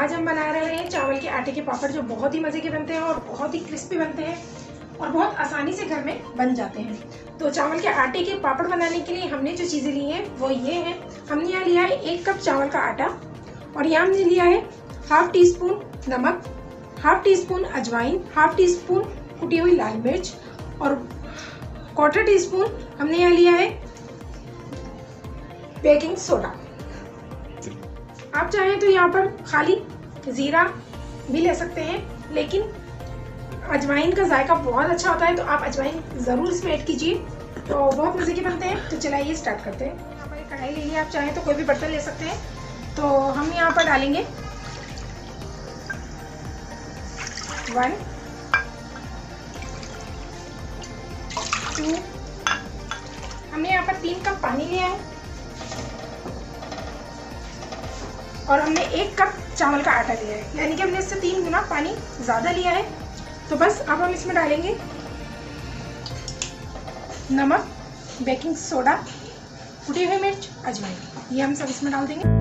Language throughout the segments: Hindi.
आज हम बना रहे हैं चावल के आटे के पापड़, जो बहुत ही मज़े के बनते हैं और बहुत ही क्रिस्पी बनते हैं और बहुत आसानी से घर में बन जाते हैं। तो चावल के आटे के पापड़ बनाने के लिए हमने जो चीज़ें ली हैं वो ये हैं। हमने यहाँ लिया है 1 कप चावल का आटा और यहाँ हमने लिया है ½ टीस्पून नमक, ½ टीस्पून अजवाइन, ½ टीस्पून कुटी हुई लाल मिर्च और ¼ टीस्पून हमने यहाँ लिया है बेकिंग सोडा। आप चाहें तो यहाँ पर खाली ज़ीरा भी ले सकते हैं, लेकिन अजवाइन का जायका बहुत अच्छा होता है तो आप अजवाइन ज़रूर इसमें ऐड कीजिए, तो बहुत मज़े के बनते हैं। तो चलाइए स्टार्ट करते हैं। यहाँ पर एक कढ़ाई ले लिया, आप चाहें तो कोई भी बर्तन ले सकते हैं। तो हम यहाँ पर डालेंगे 1, 2, हमने यहाँ पर 3 कप पानी लिया है और हमने 1 कप चावल का आटा लिया है, यानी कि हमने इससे 3 गुना पानी ज़्यादा लिया है। तो बस अब हम इसमें डालेंगे नमक, बेकिंग सोडा, कुटी हुई मिर्च, अजवाइन, ये हम सब इसमें डाल देंगे।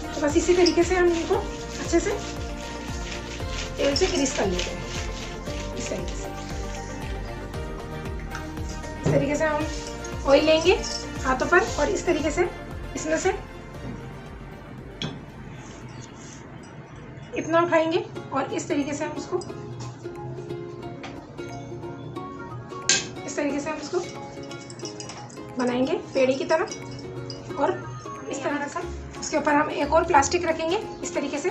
तो बस इसी तरीके से हम इनको अच्छे से तेल से ग्रीस कर लेते हैं। इस तरीके से हम ऑयल लेंगे हाथों पर और इस तरीके से इसमें से इतना उठाएंगे और इस तरीके से हम उसको बनाएंगे पेड़ी की तरह। और इस तरह से उसके ऊपर हम एक और प्लास्टिक रखेंगे इस तरीके से,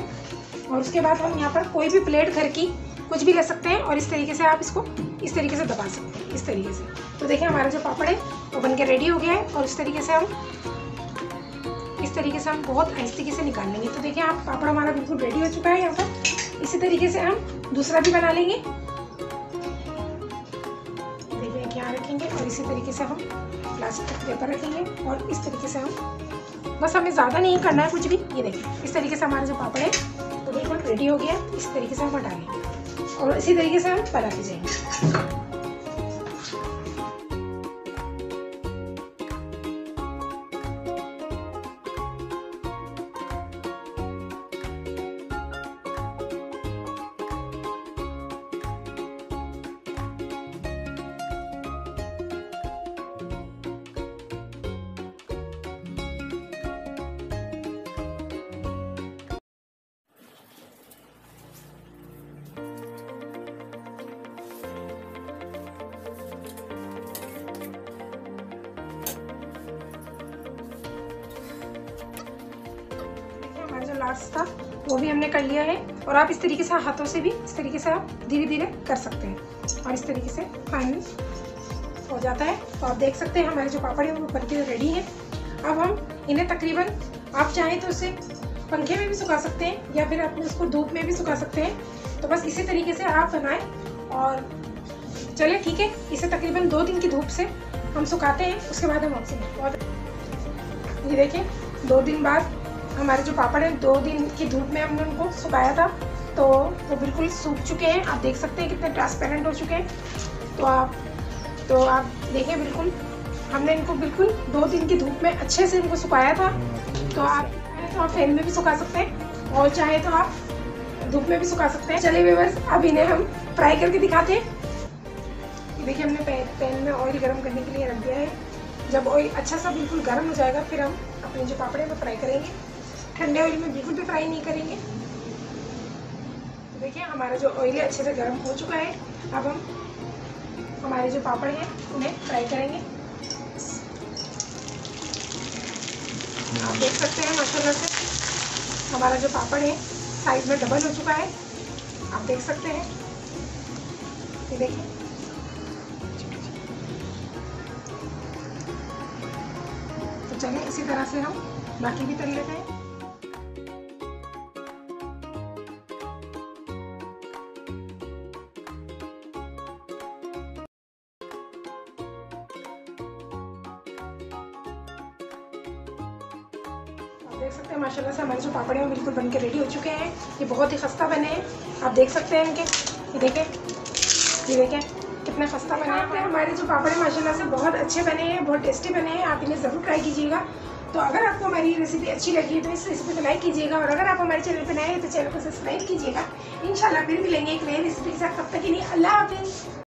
और उसके बाद हम यहाँ पर कोई भी प्लेट घर की कुछ भी ले सकते हैं और इस तरीके से आप इसको इस तरीके से दबा सकते हैं, इस तरीके से। तो देखिए हमारा जो पापड़ है वो बनके रेडी हो गया है और इस तरीके से हम इस तरीके से हम बहुत आहिस्ते से निकाल लेंगे। तो देखिए आप पापड़ हमारा बिल्कुल रेडी हो चुका है। यहाँ पर इसी तरीके से हम दूसरा भी बना लेंगे। देखिए यहाँ रखेंगे और इसी तरीके से हम प्लास्टिक पेपर रखेंगे और इस तरीके से हम, बस हमें ज़्यादा नहीं करना है कुछ भी। ये देखिए इस तरीके से हमारे जो पापड़ है तो बिल्कुल रेडी हो गया। इस तरीके से हम हटाएंगे और इसी तरीके से हम बनाते जाएंगे। हमारा जो लास्ट था वो भी हमने कर लिया है। और आप इस तरीके से हाथों से भी इस तरीके से आप धीरे धीरे कर सकते हैं और इस तरीके से फाइनल हो जाता है। तो आप देख सकते हैं हमारे जो पापड़ है वो बनके रेडी है। अब हम इन्हें तकरीबन, आप चाहें तो उसे पंखे में भी सुखा सकते हैं या फिर अपने उसको धूप में भी सुखा सकते हैं। तो बस इसी तरीके से आप बनाएं और चले ठीक है, इसे तकरीबन 2 दिन की धूप से हम सुखाते हैं, उसके बाद हम आपसे और ये देखिए 2 दिन बाद हमारे जो पापड़ है 2 दिन की धूप में हमने उनको सुखाया था तो वो बिल्कुल सूख चुके हैं। आप देख सकते हैं कितने ट्रांसपेरेंट हो चुके हैं। तो आप देखें बिल्कुल हमने इनको बिल्कुल 2 दिन की धूप में अच्छे से इनको सुखाया था। तो आप फैन में भी सुखा सकते हैं और चाहे तो आप धूप में भी सुखा सकते हैं। चलिए व्यूअर्स अब इन्हें हम फ्राई करके दिखाते हैं। देखिए हमने पैन में ऑयल गर्म करने के लिए रख दिया है। जब ऑयल अच्छा सा बिल्कुल गर्म हो जाएगा फिर हम अपने जो पापड़ है वो फ्राई करेंगे। ठंडे ऑयल में बिल्कुल भी फ्राई नहीं करेंगे। तो देखिए हमारा जो ऑयल है अच्छे से गर्म हो चुका है। अब हम हमारे जो पापड़ हैं उन्हें फ्राई करेंगे। आप देख सकते हैं माशाल्लाह से हमारा जो पापड़ है साइज में डबल हो चुका है। आप देख सकते हैं, ये देखिए तो चलिए इसी तरह से हम बाकी भी तल लेते हैं। देख सकते हैं माशाल्लाह से हमारे जो पापड़ हैं बिल्कुल बनके रेडी हो चुके हैं। ये बहुत ही खस्ता बने हैं, आप देख सकते हैं इनके, ये देखें कितने खस्ता बने हैं। हमारे जो पापड़ हैं माशाल्लाह से बहुत अच्छे बने हैं, बहुत टेस्टी बने हैं। आप इन्हें ज़रूर ट्राई कीजिएगा। तो अगर आपको हमारी रेसिपी अच्छी लगी है तो इस रेसिपी को लाइक कीजिएगा और अगर आप हमारे चैनल पर नए हैं तो चैनल को सब्सक्राइब कीजिएगा। इंशाल्लाह फिर मिलेंगे एक नई रेसिपी के साथ। तब तक के लिए अल्लाह हाफिज़।